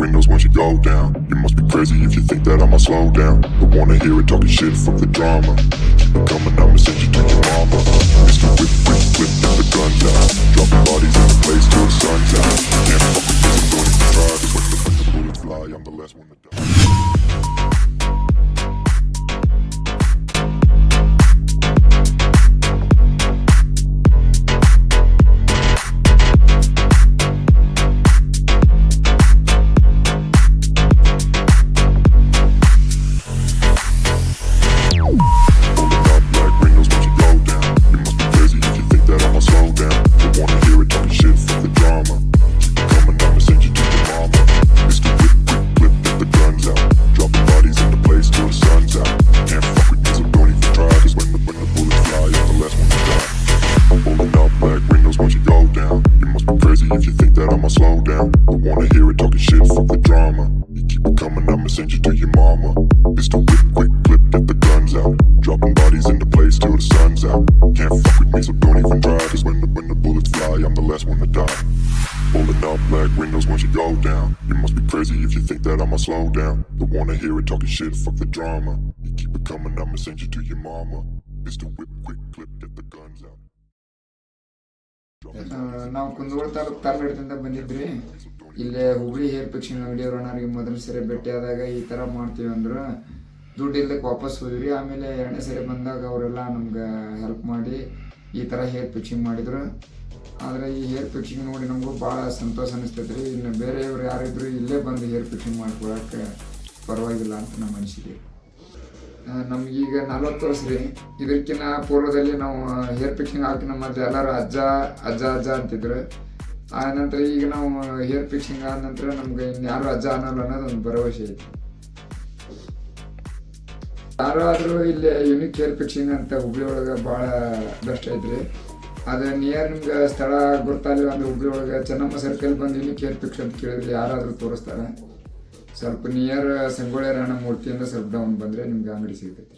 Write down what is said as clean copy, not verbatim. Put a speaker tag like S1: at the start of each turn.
S1: windows once you go down. You must be crazy if you think that I'ma slow down. Don't wanna hear it talking shit, fuck the drama. Keep it coming, I'ma send you to your mama. Mr. Whip, whip, whip, get the guns out. Dropping bodies in the place till the sun's out. Can't fuck with this, I'm going to try. Cause when the bullets fly, I'm the last one to die. If you think that I'ma slow down, don't wanna hear it talking shit, fuck the drama. You keep it coming, I'ma send you to your mama. Mr. Whip, quick clip, get the guns out. Dropping bodies into place till the sun's out. Can't fuck with me, so don't even try. Cause when the bullets fly, I'm the last one to die. Pulling up black windows once you go down. You must be crazy if you think that I'ma slow down. Don't wanna hear it talking shit, fuck the drama. You keep it coming, I'ma send you to your mama. Mr. Whip, quick clip, get the guns out.
S2: ನಾವು ಕುಂದಗೋಳ ತಾಲೂಕು ತಾಲ್ಗಡದಿಂದ ಬಂದಿದ್ರಿ. ಇಲ್ಲೇ Hubli hair ಪಿಕ್ಸಿಂಗ್ ಅಂಗಡಿಯವ್ರನ್ನರಿಗೆ ಮೊದಲು ಸರಿ ಭೇಟಿಯಾದಾಗ ಈ ಥರ ಮಾಡ್ತೀವಿ ಅಂದ್ರೆ ದುಡ್ಡು ಇಲ್ಲಕ್ಕೆ ವಾಪಸ್ ಹೋದ್ರಿ. ಆಮೇಲೆ ಎರಡನೇ ಸರಿ ಬಂದಾಗ ಅವರೆಲ್ಲ ನಮ್ಗೆ ಹೆಲ್ಪ್ ಮಾಡಿ ಈ ಥರ ಹೇರ್ ಪಿಕ್ಸಿಂಗ್ ಮಾಡಿದ್ರು. ಆದರೆ ಈ ಹೇರ್ ಪಿಕ್ಸಿಂಗ್ ನೋಡಿ ನಮಗೂ ಭಾಳ ಸಂತೋಷ ಅನಿಸ್ತೈತೆ ರೀ. ಇನ್ನು ಬೇರೆಯವ್ರು ಯಾರಿದ್ರು ಇಲ್ಲೇ ಬಂದು ಹೇರ್ ಪಿಕ್ಸಿಂಗ್ ಮಾಡ್ಕೊಳಕ್ಕೆ ಪರವಾಗಿಲ್ಲ ಅಂತ ನಮ್ಮ ಅನಿಸಿಕೆ. ನಮಗೀಗ 40 ವರ್ಷ ರೀ. ಇದಕ್ಕಿಂತ ಪೂರ್ವದಲ್ಲಿ ನಾವು ಹೇರ್ ಪಿಕ್ಸಿಂಗ್ ಹಾಕಿ ಮೊದಲು ಎಲ್ಲರೂ ಅಜ್ಜ ಅಜ್ಜ ಅಜ್ಜ ಅಂತಿದ್ರು. ಆ ನಂತರ ಈಗ ನಾವು ಹೇರ್ ಪಿಕ್ಸಿಂಗ್ ಆದ ನಂತರ ನಮ್ಗೆ ಇನ್ಯಾರು ಅಜ್ಜ ಅನ್ನೋಲ್ಲ ಅನ್ನೋದು ಒಂದು ಭರವಸೆ ಐತಿ. ಯಾರು ಆದರೂ ಇಲ್ಲಿ ಯುನಿಕ್ ಹೇರ್ ಪಿಕ್ಸಿಂಗ್ ಅಂತ ಹುಬ್ಳಿ ಒಳಗೆ ಭಾಳ ಬೆಸ್ಟ್ ಐತ್ರಿ. ಅದು ನಿಯರ್ ನಿಮ್ಗೆ ಸ್ಥಳ ಗೊತ್ತಾಗಲಿ ಅಂದ್ರೆ ಹುಬ್ಳಿ ಒಳಗೆ ಚೆನ್ನಮ್ಮ ಸರ್ಕಲ್ ಬಂದು ಯುನಿಕ್ ಹೇರ್ ಪಿಕ್ಸ್ ಅಂತ ಕೇಳಿದ್ರೆ ಯಾರಾದರೂ ತೋರಿಸ್ತಾರೆ. ಸ್ವಲ್ಪ ನಿಯರ್ ಸಂಗೊಳ್ಳಿ ರಾಯಣ್ಣ ಮೂರ್ತಿಯಿಂದ ಸ್ವಲ್ಪ ಡೌನ್ ಬಂದರೆ ನಿಮ್ಗೆ ಅಂಗಡಿ ಸಿಗ್ತೈತೆ.